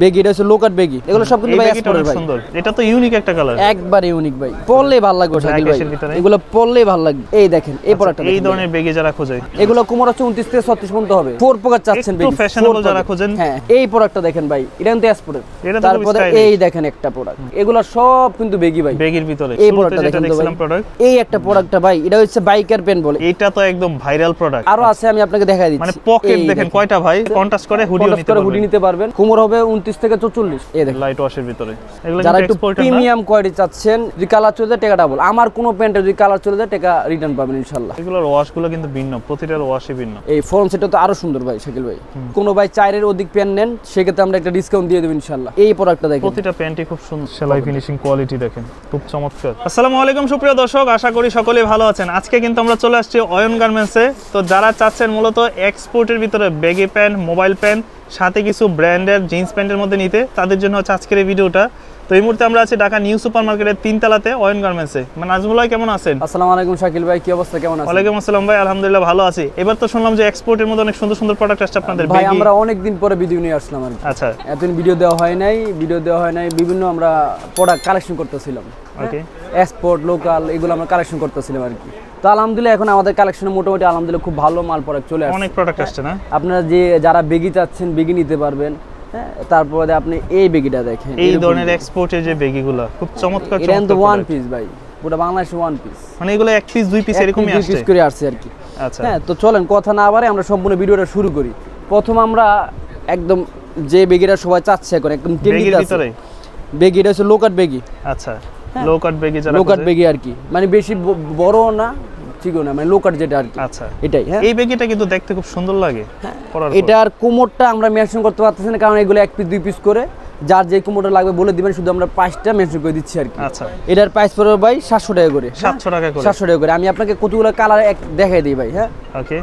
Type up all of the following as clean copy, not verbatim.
Baggy, এটা হচ্ছে loquat baggy. এগুলো সব কিন্তু ভাই এক্সপোর্টের ভাই। সুন্দর, এটা তো ইউনিক একটা কালার, একবারে ইউনিক ভাই। পরলেই ভালো লাগবে শাকিল ভাই, এগুলো পরলেই ভালো লাগবে। এই দেখেন এই প্রোডাক্টটা, এই ধরনের বেগি যারা খোঁজে, এগুলো কোমর হচ্ছে 29 থেকে 36 পর্যন্ত হবে। 4 পকেট চাচ্ছেন বেগি, একটু ফ্যাশনেবল যারা খোঁজেন, হ্যাঁ এই প্রোডাক্টটা দেখেন ভাই, এটা কিন্তু এক্সপোর্টের। তারপরে এই দেখেন একটা প্রোডাক্ট, এগুলো সব কিন্তু বেগি ভাই, বেগির ভিতরে। এই প্রোডাক্টটা দেখেন তো ভাই, এই একটা প্রোডাক্টটা ভাই, এটা হচ্ছে বাইকার পেন বলে। এটা তো একদম ভাইরাল প্রোডাক্ট। আরো আছে, আমি আপনাকে দেখাই দিচ্ছি। মানে পকেট দেখেন কয়টা ভাই, কন্ট্রাস্ট করে হুডি নিতে পারবেন। কোমর হবে 29 থেকে 44। এই দেখেন লাইট ওয়াশের ভিতরে। এগুলো যারা একটু প্রিমিয়াম কোয়ালিটি চাচ্ছেন, যদি কালার চলে যায় টাকা ডাবল। আমার কোন প্যান্টে যদি কালার চলে যায় টাকা রিটার্ন পাবেন ইনশাআল্লাহ। এগুলোর ওয়াশগুলো কিন্তু ভিন্ন, প্রতিটার ওয়াশই ভিন্ন। এই ফ্রন্ট সেটটা তো আরো সুন্দর ভাই শাকিল ভাই। কোন ভাই 4 এর অধিক প্যান্ট নেন, সেক্ষেত্রে আমরা একটা ডিসকাউন্ট দিয়ে দেব ইনশাআল্লাহ। এই প্রোডাক্টটা দেখেন, প্রতিটা প্যান্টই খুব সুন্দর, সেলাই ফিনিশিং কোয়ালিটি দেখেন, খুব চমৎকার। আসসালামু আলাইকুম সুপ্রিয় দর্শক, আশা করি সকলেই ভালো আছেন। আজকে কিন্তু আমরা চলে আসছি অয়ন গার্মেন্টসে। তো যারা চাচ্ছেন মূলত এক্সপোর্টের ভিতরে বেগি প্যান্ট, মোবাইল প্যান্ট, সাথে কিছু ব্র্যান্ডের জিন্স প্যান্টের মধ্যে নিতে, তাদের জন্য হচ্ছে আজকের এই ভিডিওটা। তো এই মুহূর্তে আমরা আছি ঢাকা নিউ সুপার মার্কেটের 3 তলাতে অয়ন গার্মেন্টসে। মানে নাজমুল ভাই কেমন আছেন? আসসালামু আলাইকুম শাকিল ভাই, কি অবস্থা, কেমন আছেন? ওয়ালাইকুম আসসালাম ভাই, আলহামদুলিল্লাহ ভালো আছি। এবার তো শুনলাম যে এক্সপোর্টের মধ্যে অনেক সুন্দর সুন্দর প্রোডাক্ট আসছে আপনাদের। ভাই আমরা অনেক দিন পরে ভিডিও নিয়ে আসলাম আর কি। আচ্ছা, এতদিন ভিডিও দেওয়া হয় নাই, বিভিন্ন আমরা প্রোডাক্ট কালেকশন করতেছিলাম। ওকে, এক্সপোর্ট লোকাল এগুলো আমরা কালেকশন করতেছিলাম আর কি। তো আলহামদুলিল্লাহ এখন আমাদের কালেকশনে মোটামুটি আলহামদুলিল্লাহ খুব ভালো মাল প্রোডাক্ট চলে আসছে, অনেক প্রোডাক্ট আসছে না? আপনারা যারা বেগি চাচ্ছেন বেগি নিতে পারবেন। তারপরে আপনি এই বেগিটা দেখেন, এই ধরনের এক্সপোর্টের যে বেগিগুলো খুব চমৎকার, এটা কিন্তু ওয়ান পিস ভাই, পুরো বাংলাদেশে ওয়ান পিস। মানে এগুলো এক পিস দুই পিস এরকমই আসছে, পিস করে আসছে আর কি। আচ্ছা হ্যাঁ, তো চলেন কথা না বাড়াই আমরা সম্পূর্ণ ভিডিওটা শুরু করি। প্রথম আমরা একদম যে বেগিটা সবাই চাচ্ছে এখন একদম ট্রেন্ডিং আছে, বেগিটা হচ্ছে লোকাট বেগি। আচ্ছা, লোকাট বেগি, যারা লোকাট বেগি আর কি, মানে বেশি বড় না ঠিকও না, মানে লোকাট যেটা আর কি। আচ্ছা, এটাই। হ্যাঁ, এই বেগিটা কিন্তু দেখতে খুব সুন্দর লাগে। এটার কোমরটা আমরা মেনশন করতে পারতেছি না, কারণ এগুলো এক পিস দুই পিস করে, যার যে কোমরটা লাগবে বলে দিবেন, শুধু আমরা প্রাইসটা মেনশন করে দিচ্ছি আর কি। আচ্ছা, এটার প্রাইস পড়বে ভাই 700 টাকা করে। 700 টাকা করে, 700 টাকা করে। আমি আপনাকে কতগুলো কালার দেখাই দিই ভাই। হ্যাঁ, ওকে,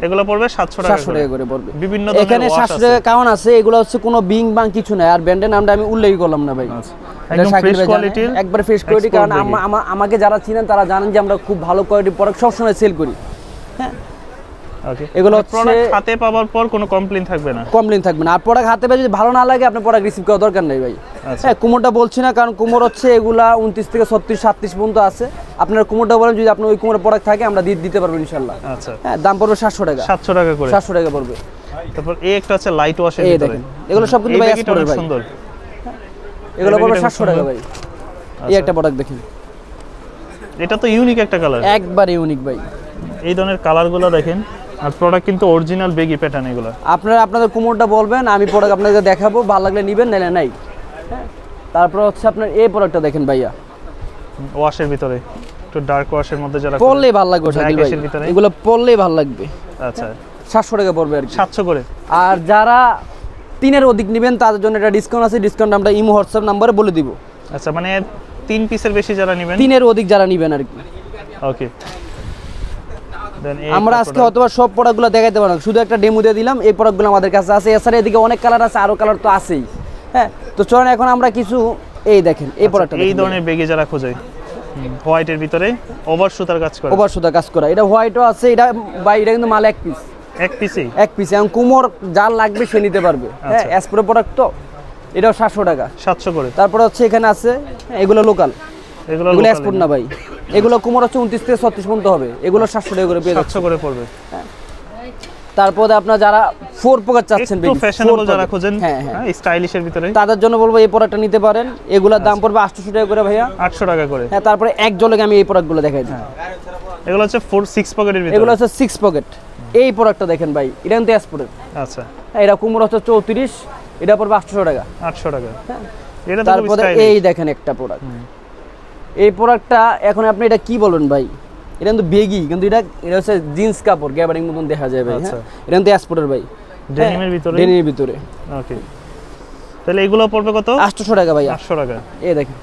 এগুলো পড়বে 700 টাকা করে পড়বে। বিভিন্ন ধরনের এখানে 700 টাকা কারণ আছে, এগুলো হচ্ছে কোনো বিং বাং কিছু না, আর ব্র্যান্ডের নামটা আমি উল্লেখ করলাম না ভাই। একদম ফ্রেশ কোয়ালিটি, একবার ফ্রেশ কোয়ালিটি, কারণ আমাকে যারা চিনেন তারা জানেন যে আমরা খুব ভালো কোয়ালিটি প্রোডাক্ট সবসময় সেল করি। হ্যাঁ, ওকে, এগুলো প্রোডাক্ট হাতে পাওয়ার পর কোনো কমপ্লেইন থাকবে না, আর প্রোডাক্ট হাতে পেয়ে যদি ভালো না লাগে আপনি প্রোডাক্ট রিসিভ করার দরকার নেই ভাই। হ্যাঁ, কোমরটা বলছি না, কারণ কোমর হচ্ছে এগুলা 29 থেকে 36 37 পর্যন্ত আছে। আপনার কোমরটা বলেন, যদি আপনার ওই কোমরের প্রোডাক্ট থাকে আমরা দিতে পারবো ইনশাআল্লাহ। আচ্ছা, হ্যাঁ, দাম পড়বে 700 টাকা, 700 টাকা করে, 700 টাকা পড়বে। তারপর এই একটা আছে লাইট ওয়াশের ভিতরে, এগুলো সব কিন্তু ভাই এক্সপোর্টের ভাই, সুন্দর। এগুলো পড়বে 700 টাকা ভাই। এই একটা প্রোডাক্ট দেখেন, এটা তো ইউনিক একটা কালার, একবারে ইউনিক ভাই। এই ধরনের কালারগুলো দেখেন, আর প্রোডাক্ট কিন্তু অরিজিনাল বেগি প্যাটার্ন এগুলো। আপনারা আপনাদের কোমরটা বলবেন, আমি প্রোডাক্ট আপনাদের দেখাবো, ভালো লাগলে নেবেন, নাইলে নাই। হ্যাঁ, তারপর হচ্ছে আপনার এই প্রোডাক্টটা দেখেন ভাইয়া, ওয়াশের ভিতরে, একটু ডার্ক ওয়াশের মধ্যে যারা পরলেই ভালো লাগবে শাকিল ভাই, এগুলো পরলেই ভালো লাগবে। আচ্ছা, 700 টাকা পড়বে আর কি, 700 করে। আর যারা 3 এর অধিক নেবেন তাদের জন্য একটা ডিসকাউন্ট আছে, ডিসকাউন্ট আমরা ইমো হোয়াটসঅ্যাপ নম্বরে বলে দিব। আচ্ছা, মানে 3 পিসের বেশি যারা নেবেন, 3 এর অধিক যারা নেবেন আর কি। ওকে, আমরা আজকে অথবা সব প্রোডাক্টগুলো দেখাইতে পারবো না, শুধু একটা ডেমো দিয়ে দিলাম। এই প্রোডাক্টগুলো আমাদের কাছে আছে, এছাড়া এদিকে অনেক কালার আছে, আরো কালার তো আছেই। হ্যাঁ, তো চলেন এখন আমরা কিছু এই দেখেন এই প্রোডাক্টটা, এই ধরনের বেগি যারা খোঁজে, হোয়াইটের ভিতরে ওভার সুতার কাজ করা, এটা হোয়াইটও আছে। এটা ভাই এটা কিন্তু মাল এক পিস, এখন কোমর যার লাগবে সে নিতে পারবে। হ্যাঁ, এক্সপোর্ট প্রোডাক্ট তো, এটাও 700 টাকা, 700 করে। তারপর হচ্ছে এখানে আছে এগুলো লোকাল, এগুলো এক্সপোর্ট না ভাই, এগুলো কোমর হচ্ছে 29 থেকে 36 পর্যন্ত হবে, এগুলো 700 টাকা করে পেয়ে যাচ্ছে, 700 করে পড়বে। তারপরে আপনারা যারা 4 পকেট চাচ্ছেন, একটু ফ্যাশনেবল যারা খোঁজেন, হ্যাঁ স্টাইলিশের ভিতরে, তাদের জন্য বলবো এই প্রোডাক্টটা নিতে পারেন। এগুলোর দাম পড়বে 800 টাকা করে ভাইয়া, 800 টাকা করে। হ্যাঁ, তারপরে এক জলকে আমি এই প্রোডাক্টগুলো দেখাই দিই। এগুলো হচ্ছে 6 পকেটের ভিতরে, এগুলো হচ্ছে 6 পকেট। এই প্রোডাক্টটা দেখেন ভাই, এটা কিন্তু এক্সপোর্টের। আচ্ছা, এটা কোমর হচ্ছে 34, এটা পড়বে 800 টাকা, 800 টাকা। এটা তারপরে এই দেখেন একটা প্রোডাক্ট, এই প্রোডাক্টটা এখন আপনি এটা কি বলবেন ভাই, এটা কিন্তু বেগি, কিন্তু এটা হচ্ছে জিন্স কাপড়, গ্যাবারিং মতন দেখা যায় ভাই। হ্যাঁ, এটা কিন্তু এক্সপোর্টের ভাই, ডেনিমের ভিতরে। ওকে, তাহলে এগুলো পড়বে কত? 800 টাকা ভাই, 800 টাকা। এই দেখেন,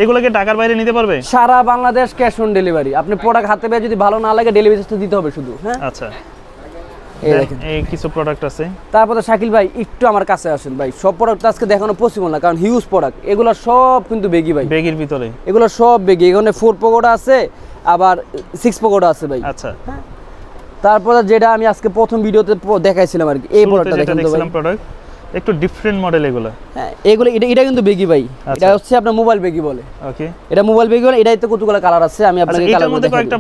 এগুলোকে ঢাকার বাইরে নিতে পারবে? সারা বাংলাদেশ ক্যাশ অন ডেলিভারি। আপনি প্রোডাক্ট হাতে পেয়ে যদি ভালো না লাগে ডেলিভারি চার্জ দিতে হবে শুধু। হ্যাঁ, আচ্ছা, এই দেখেন এই কিছু প্রোডাক্ট আছে। তারপরে শাকিল ভাই একটু আমার কাছে আসেন ভাই, সব প্রোডাক্ট আজকে দেখানো পসিবল না, কারণ হিউজ প্রোডাক্ট, এগুলো সব কিন্তু বেগি ভাই, বেগির ভিতরে, এগুলো সব বেগি। এখানে 4 পকেট আছে, আবার 6 পকেট আছে ভাই। আচ্ছা, তারপরে যেটা আমি আজকে প্রথম ভিডিওতে দেখাইছিলাম আর কি, এই প্রোডাক্টটা দেখেন তো ভাই, একটু ডিফারেন্ট মডেল এগুলো। হ্যাঁ এগুলো এটা কিন্তু বেগি ভাই, এটা হচ্ছে আপনার মোবাইল বেগি বলে। ওকে, এটা মোবাইল বেগি বলে। এটাই তো কতগুলো কালার আছে, আমি আপনাকে কালার এটার মধ্যে কয়েকটা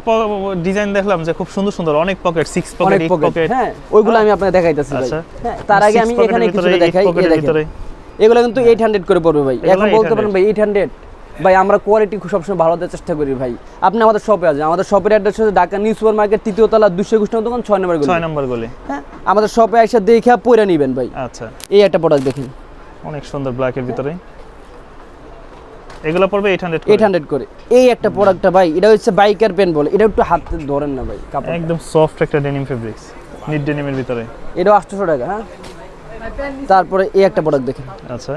ডিজাইন দেখলাম যে খুব সুন্দর সুন্দর, অনেক পকেট, 6 পকেট, 8 পকেট। হ্যাঁ ওইগুলো আমি আপনাকে দেখাইতাছি ভাই। হ্যাঁ তার আগে আমি এখানে কিছু দেখাই। এই দেখেন এগুলো কিন্তু 800 করে পড়বে ভাই। এখন বলতে পারেন ভাই 800 ভাই, আমরা কোয়ালিটি সবসময় ভালো দেওয়ার চেষ্টা করি ভাই। আপনি আমাদের শপে আসেন, আমাদের শপের অ্যাড্রেস হচ্ছে ঢাকা নিউ সুপার মার্কেট 3য় তলা 221 নম্বর দোকান 6 নম্বর গলি। হ্যাঁ আমাদের শপে এসে দেখে পয়রা নেবেন ভাই। আচ্ছা, এই একটা প্রোডাক্ট দেখেন, অনেক সুন্দর ব্ল্যাকের ভিতরে। এগুলো পড়বে 800 করে। এই একটা প্রোডাক্টটা ভাই, এটা হচ্ছে বাইকার পেন বলে। এটা একটু হাতে ধরেন না ভাই, কাপড় একদম সফট একটা ডেনিম ফেব্রিক্স, নিট ডেনিমের ভিতরে। এটা 800 টাকা। হ্যাঁ তারপরে এই একটা প্রোডাক্ট দেখেন। আচ্ছা,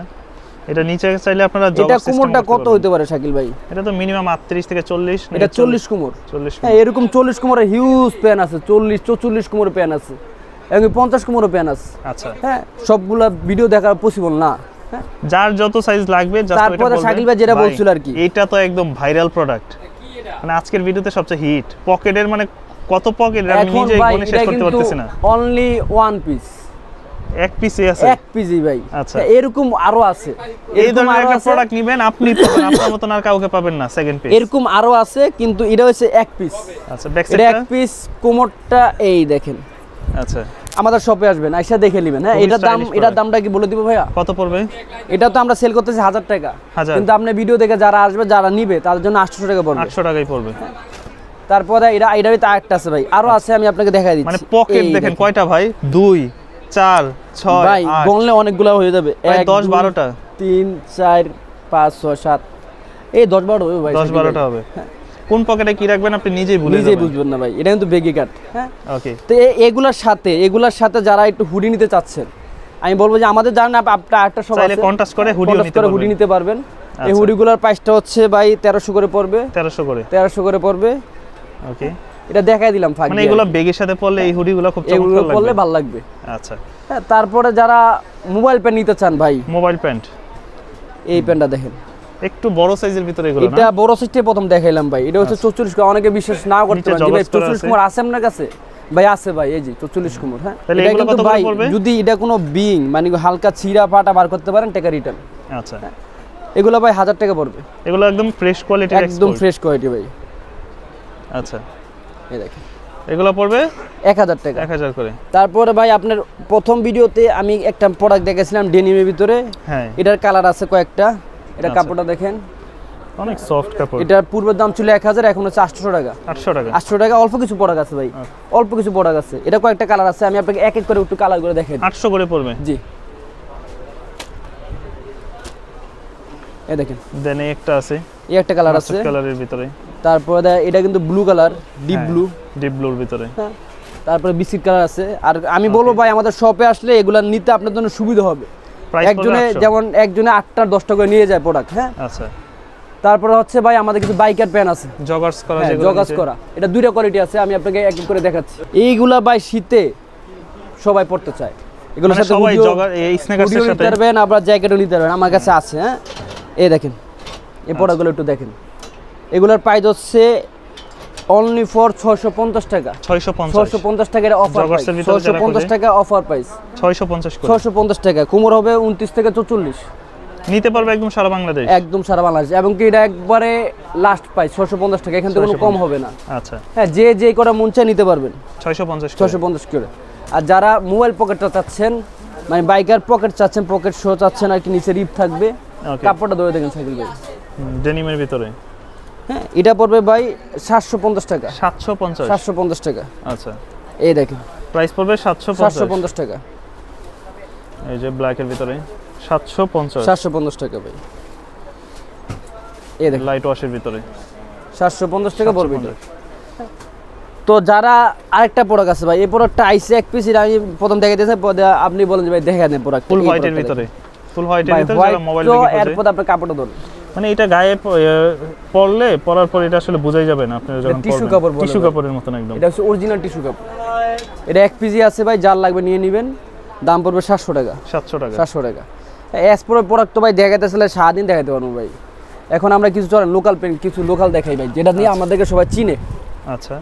এটা নিচে চাইলে আপনারা জগ সিস্টেম। এটা কোমরটা কত হতে পারে শাকিল ভাই? এটা তো মিনিমাম 38 থেকে 40। এটা 40 কোমর। হ্যাঁ এরকম 40 কোমরের হিউজ পেন আছে, 40 44 কোমরের পেন আছে, এবং 50 কোমরের পেন আছে। আচ্ছা, হ্যাঁ সবগুলা ভিডিও দেখা পসিবল না। হ্যাঁ যার যত সাইজ লাগবে জাস্ট ওইটা বলবেন। তারপরে শাকিল ভাই যেটা বলছিল আর কি, এটা তো একদম ভাইরাল প্রোডাক্ট, মানে আজকের ভিডিওতে সবচেয়ে হিট। পকেটের মানে কত পকেট আমি নিজেই গণে শেষ করতে পারতেছি না। অনলি ওয়ান পিস, এক পিসই আছে, এক পিসই ভাই। আচ্ছা, এরকম আরো আছে। এই ধরনের একটা প্রোডাক্ট নেবেন আপনি পাবেন, আপনার মতন আর কাউকে পাবেন না সেকেন্ড পিস। এরকম আরো আছে, কিন্তু এটা হচ্ছে এক পিস। আচ্ছা, ব্যাক সাইডটা এক পিস, কোমরটা এই দেখেন। আচ্ছা, আমাদের শপে আসবেন, আইসা দেখে নেবেন। হ্যাঁ এটার দামটা কি বলে দিব ভাইয়া? কত পড়বে? এটা তো আমরা সেল করতেছি 1000 টাকা, কিন্তু আপনি ভিডিও দেখে যারা আসবে, যারা নিবে তাদের জন্য 800 টাকা পড়বে। 800 টাকাই পড়বে। তারপরে এটারই তো আরেকটা আছে ভাই, আরো আছে, আমি আপনাকে দেখাই দিচ্ছি। মানে পকেট দেখেন কয়টা ভাই, 2 4 6 ভাই গণলে অনেকগুলো হয়ে যাবে। 10 12টা, 3 4 5 6 7, এই 10 12 হবে ভাই, 10 12টা হবে। কোন পকেটে কি রাখবেন আপনি নিজেই বুঝবেন না ভাই। এটা কিন্তু বেগি কাট। হ্যাঁ ওকে, তো এগুলার সাথে যারা একটু হুডি নিতে চাচ্ছেন, আমি বলবো যে আমাদের জানেন আপনারা একটা সব চাইলে কন্ট্রাস্ট করে হুডি নিতে পারবেন। এই হুডিগুলোর প্রাইসটা হচ্ছে ভাই 1300 করে পড়বে। 1300 করে পড়বে। ওকে, এটা দেখাই দিলাম ফাঁকি, মানে এগুলো বেগের সাথে পরলে এই হুডিগুলো খুব চমৎকার লাগবে, পরলে ভালো লাগবে। আচ্ছা, হ্যাঁ তারপরে যারা মোবাইল প্যান্ট নিতে চান ভাই, মোবাইল প্যান্ট, এই প্যান্টটা দেখেন, একটু বড় সাইজের ভিতরে এগুলো না? এটা বড় সাইজটা প্রথম দেখাইলাম ভাই। এটা হচ্ছে 44 কোমর। অনেকে বিশ্বাস না করতে পারে যে ভাই 44 কোমর আছে আপনার কাছে। ভাই আছে ভাই, এই যে 44 কোমর। হ্যাঁ এটা কিন্তু ভাই যদি এটা কোনো বিং মানে হালকা ছিঁড়া ফাটা বার করতে পারেন, টাকা রিটার্ন। আচ্ছা, এগুলো ভাই 1000 টাকা পড়বে। এগুলো একদম ফ্রেশ কোয়ালিটি, একদম ফ্রেশ কোয়ালিটি ভাই। আচ্ছা, এই দেখেন এগুলো পড়বে 1000 টাকা, 1000 করে। তারপরে ভাই আপনার প্রথম ভিডিওতে আমি একটা প্রোডাক্ট দেখাইছিলাম ডেনিমের ভিতরে। হ্যাঁ এটার কালার আছে কয়েকটা। এটা কাপড়টা দেখেন, অনেক সফট কাপড়। এটার পূর্বের দাম ছিল 1000, এখন হচ্ছে 800 টাকা। 800 টাকা। অল্প কিছু প্রোডাক্ট আছে ভাই, অল্প কিছু প্রোডাক্ট আছে। এটা কয়েকটা কালার আছে, আমি আপনাকে এক এক করে একটু কালার করে দেখাই। 800 করে পড়বে। জি, এই দেখেন, দেন একটা আছে, এই একটা কালার আছে কালারের ভিতরে। তারপরে এটা কিন্তু ব্লু কালার, ডিপ ব্লুর ভিতরে। তারপরে বিস্কিট কালার আছে। আর আমি বলবো ভাই আমাদের শপে আসলে এগুলা নিতে আপনার জন্য সুবিধা হবে। একজনে 8টা 10টা করে নিয়ে যায় প্রোডাক্ট। হ্যাঁ আচ্ছা, তারপরে হচ্ছে ভাই আমাদের কিছু বাইকার প্যান আছে, জগার্স করা। এটা দুইটা কোয়ালিটি আছে, আমি আপনাকে এক এক করে দেখাচ্ছি। এইগুলা ভাই শীতে সবাই পড়তে চায়, এগুলোর সাথে সবাই জগার এই স্নেকার্সের সাথে নিতে পারবেন, আপনারা জ্যাকেটও নিতে পারবেন, আমার কাছে আছে। হ্যাঁ এই দেখেন, এই প্রোডাক্টগুলো একটু দেখেন। এগুলোর প্রাইস হচ্ছে অনলি ফর 650 টাকা। 650 টাকা এর অফার প্রাইস। 650 টাকা অফার প্রাইস। 650 টাকা। কোমর হবে 29 থেকে 44, নিতে পারবে একদম সারা বাংলাদেশ, একদম সারা বাংলাদেশ। এবং কি এটা একবারে লাস্ট প্রাইস 650 টাকা, এখান থেকে কোনো কম হবে না। আচ্ছা হ্যাঁ, যে করে মন চায় নিতে পারবেন 650 করে। আর যারা মোবাইল পকেটটা চাচ্ছেন, মানে বাইকার পকেট চাচ্ছেন, পকেট শো চাচ্ছেন আর কি, নিচে রিপ থাকবে, কাপড়টা ধরে দেখেন সাইকেল ভাই, ডেনিমের ভিতরে। হ্যাঁ এটা পড়বে ভাই 750 টাকা। 750 টাকা। আচ্ছা, এই দেখেন প্রাইস পড়বে 750 টাকা। এই যে ব্ল্যাকের ভিতরে 750 টাকা ভাই। এই দেখেন লাইট ওয়াশের ভিতরে 750 টাকা পড়বে এটা। তো যারা আরেকটা প্রোডাক্ট আছে ভাই, এই প্রোডাক্টটা আইসে এক পিস, আমি প্রথম দেখাইতেছি, আপনি বলেন যে ভাই দেখা দেন প্রোডাক্ট ফুল হোয়াইটের ভিতরে, যারা মোবাইল দেখে এরপর আপনার কাপড়টা ধরুন, মানে এটা গায়ে পরার পর এটা আসলে বোঝাই যাবে না আপনি যখন টিস্যু কাপড়ের মতন একদম। এটা হচ্ছে অরিজিনাল টিস্যু কাপড়। এটা এক পিসই আছে ভাই, যার লাগবে নিয়ে নেবেন। দাম পড়বে 700 টাকা। 700 টাকা। এসপোর প্রোডাক্ট তো ভাই দেখাইতেছিলে সারাদিন দেখাইতে পারবো ভাই। এখন আমরা কিছু চলেন লোকাল পেন, কিছু লোকাল দেখাই ভাই, যেটা নিয়ে আমাদেরকে সবাই চিনে। আচ্ছা,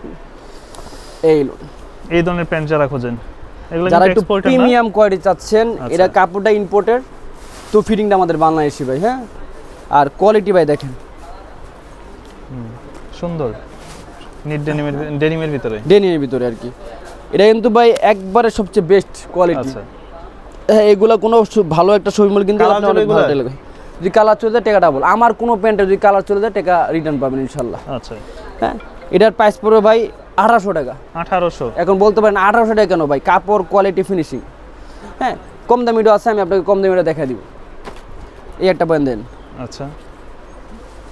এই ধরনের প্যান্ট যারা খোঁজেন, যারা একটু প্রিমিয়াম কোয়ালিটি চাচ্ছেন, এটা কাপড়টা ইম্পোর্টেড, তো ফিটিংটা আমাদের বাংলাদেশি ভাই। হ্যাঁ, আর কোয়ালিটি ভাই দেখেন সুন্দর, নিট ডেনিমের ভিতরে আর কি। এটা কিন্তু ভাই একবারে সবচেয়ে বেস্ট কোয়ালিটি। হ্যাঁ, এগুলা কোনো ভালো একটা শোরুম কিন্তু আপনি অনেক ভালো লাগবে। যদি কালার চলে যায় টাকা ডাবল। আমার কোনো প্যান্টে যদি কালার চলে যায় টাকা রিটার্ন পাবেন ইনশাআল্লাহ। আচ্ছা, হ্যাঁ, এটার প্রাইস পড়বে ভাই 1800 টাকা। 1800? এখন বলতে পারেন 1800 টাকা কেন ভাই? কাপড়, কোয়ালিটি, ফিনিশিং। হ্যাঁ, কম দামিটাও আছে, আমি আপনাকে কম দামিটা দেখা দিব। এই একটা পয়েন্ট দেন। আচ্ছা,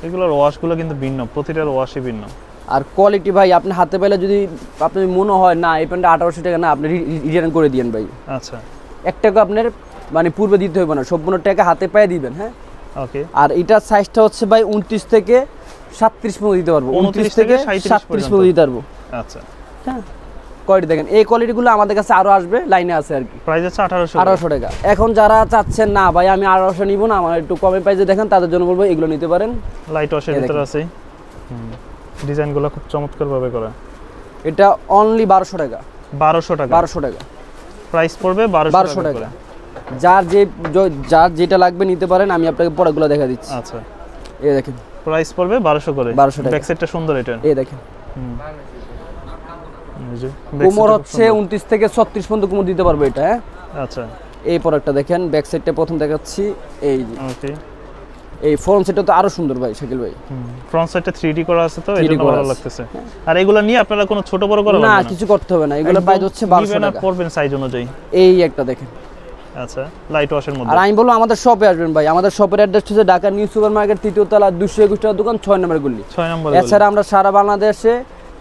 এগুলোর ওয়াশগুলো কিন্তু ভিন্ন, প্রতিটার ওয়াশই ভিন্ন। আর কোয়ালিটি ভাই আপনি হাতে পেলে যদি আপনার মনে হয় না এই প্যান্টটা 1800 টাকা, না আপনি রিটার্ন করে দিয়েন ভাই। আচ্ছা, 1 টাকা আপনার মানে পূর্বে দিতে হবে না, সম্পূর্ণ টাকা হাতে পায়ে দিবেন। হ্যাঁ, ওকে। আর এটার সাইজটা হচ্ছে ভাই 29 থেকে 37 পর্যন্ত দিতে পারবো। 29 থেকে 37 পর্যন্ত দিতে পারবো। আচ্ছা, হ্যাঁ, কোয়ালিটি দেখেন। এই কোয়ালিটিগুলো আমাদের কাছে আরো আসবে, লাইনে আছে আর কি। প্রাইস আছে 1800 টাকা। এখন যারা চাচ্ছেন না ভাই আমি 1800 নিব না, আমার একটু কমে প্রাইসে দেখেন, তাদের জন্য বলবো এগুলো নিতে পারেন। লাইট ওয়াশের ভিতরে আছে, ডিজাইনগুলো খুব চমৎকার ভাবে করা। এটা অনলি 1200 টাকা। 1200 টাকা? 1200 টাকা প্রাইস পড়বে 1200 টাকা। যার যেটা লাগবে নিতে পারেন, আমি আপনাকে প্রোডাক্টগুলো দেখা দিচ্ছি। আচ্ছা, এই দেখেন, প্রাইস পড়বে 1200 করে। 1200 টাকা। ব্যাক সাইডটা সুন্দর এটা। এই দেখেন, কোমর হচ্ছে 29 থেকে 36 পর্যন্ত কোমর দিতে পারবে এটা। হ্যাঁ, আচ্ছা, এই প্রোডাক্টটা দেখেন, ব্যাক সাইডটা প্রথম দেখাচ্ছি। এই যে ওকে, এই ফ্রন্ট সাইডটা তো আরো সুন্দর ভাই শাকিল ভাই। ফ্রন্ট সাইডটা 3D করা আছে, তো এটা ভালো লাগতেছে। আর এগুলো নিয়ে আপনারা কোনো ছোট বড় করা লাগবে না, কিছু করতে হবে না। এগুলো প্রাইস হচ্ছে 1200 টাকা। পড়বেন সাইজ অনুযায়ী। এই একটা দেখেন। আচ্ছা, লাইট ওয়াশের মধ্যে। আর আমি বলবো আমাদের শপে আসবেন ভাই। আমাদের শপের অ্যাড্রেস হচ্ছে ঢাকা নিউ সুপার মার্কেট, 3য় তলা, 221 টাকা দোকান, 6 নম্বর গলি। 6 নম্বর। এছাড়া আমরা সারা বাংলাদেশে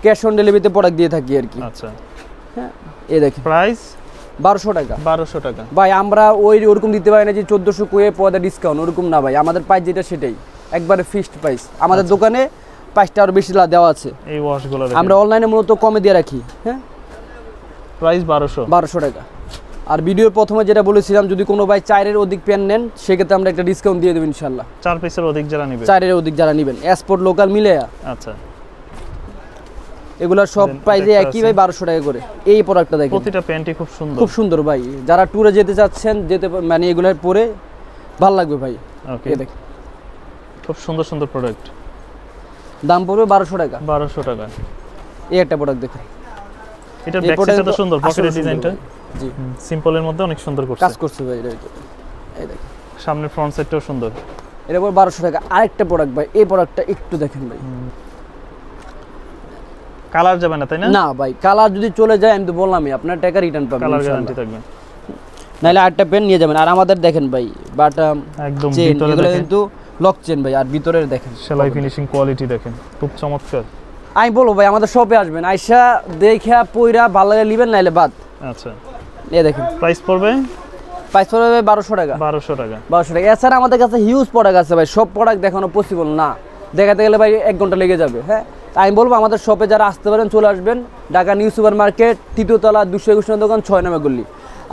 ক্যাশ অন ডেলিভারিতে প্রোডাক্ট দিয়ে থাকি আর কি। আচ্ছা, হ্যাঁ, এই দেখেন, প্রাইস 1200 টাকা। 1200 টাকা ভাই আমরা ওরকম দিতে পারি না যে 1400 কুয়ে পয়দা ডিসকাউন্ট, ওরকম না ভাই। আমাদের প্রাইস যেটা সেটাই একবারে ফিক্সড প্রাইস। আমাদের দোকানে প্রাইসটা আরো বেশি দেওয়া আছে। এই ওয়াশগুলো আমরা অনলাইনে মূলত কমে দিয়ে রাখি। হ্যাঁ, প্রাইস 1200 টাকা। আর ভিডিওর প্রথমে যেটা বলেছিলাম, যদি কোনো ভাই 4-এর অধিক প্যান্ট নেন সেক্ষেত্রে আমরা একটা ডিসকাউন্ট দিয়ে দেব ইনশাআল্লাহ। 4 পিসের অধিক যারা নেবেন, 4-এর অধিক যারা নেবেন, এক্সপোর্ট লোকাল মিলে। আচ্ছা, এগুলা সব প্রাইসে একই ভাই, 1200 টাকা করে। এই প্রোডাক্টটা দেখেন, প্রতিটা প্যান্টই খুব সুন্দর, খুব সুন্দর ভাই। যারা ট্যুরে যেতে চাচ্ছেন, মানে এগুলা পরে ভালো লাগবে ভাই। ওকে, এই দেখেন, খুব সুন্দর সুন্দর প্রোডাক্ট। দাম পড়বে 1200 টাকা। 1200 টাকা। এই একটা প্রোডাক্ট দেখেন, এটা ব্যাক সাইডটা সুন্দর, পকেটের ডিজাইনটা জি সিম্পলের মধ্যে অনেক সুন্দর করছে, কাজ করছে ভাই। এই দেখেন, সামনের ফ্রন্ট সাইডটাও সুন্দর। এটা পড়বে 1200 টাকা। আরেকটা প্রোডাক্ট ভাই, এই প্রোডাক্টটা একটু দেখেন ভাই। কালার যাবে না তাই না? না ভাই, কালার যদি চলে যায় আমি তো বললামই আপনার টাকা রিটার্ন পাবেন, কালার গ্যারান্টি থাকবে। নাইলে আরেকটা পেন নিয়ে যাবেন। আর আমাদের দেখেন ভাই বাটাম একদম চেন, ভিতরে এগুলো দেখেন কিন্তু লক চেন ভাই। আর ভিতরের দেখেন সেলাই ফিনিশিং কোয়ালিটি দেখেন, খুব চমৎকার। আমি বলবো ভাই আমাদের শপে আসবেন, আইসা দেখা পয়রা ভালো লাগে নেবেন, নাইলে বাদ। আচ্ছা, এই দেখেন, প্রাইস পড়বে 1200 টাকা। 1200 টাকা। 1200 টাকা। এছাড়া আমাদের কাছে হিউজ প্রোডাক্ট আছে ভাই, সব প্রোডাক্ট দেখানো পসিবল না, দেখাতে গেলে ভাই 1 ঘন্টা লেগে যাবে। হ্যাঁ, আমি বলবো আমাদের শপে যারা আসতে পারেন চলে আসবেন, ঢাকা নিউ সুপার মার্কেট, 3য় তলা, 221 টাকা দোকান, 6 নম্বর গলি।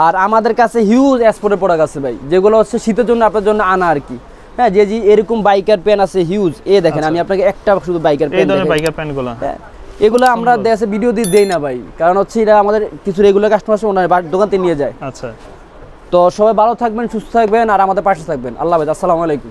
আর আমাদের কাছে হিউজ এক্সপোর্টের প্রোডাক্ট আছে ভাই, যেগুলো হচ্ছে শীতের জন্য আপনার জন্য আনা আর কি। হ্যাঁ, যে এরকম বাইকার পেন আছে হিউজ। এই দেখেন, আমি আপনাকে একটা শুধু বাইকার পেন, এই ধরনের বাইকার পেনগুলো, হ্যাঁ এগুলো আমরা দেশে ভিডিও দিয়ে দেই না ভাই, কারণ হচ্ছে এটা আমাদের কিছু রেগুলার কাস্টমার আছে, ওনার দোকান থেকে নিয়ে যায়। আচ্ছা, তো সবাই ভালো থাকবেন, সুস্থ থাকবেন, আর আমাদের পাশে থাকবেন। আল্লাহ হাফেজ, আসসালামু আলাইকুম।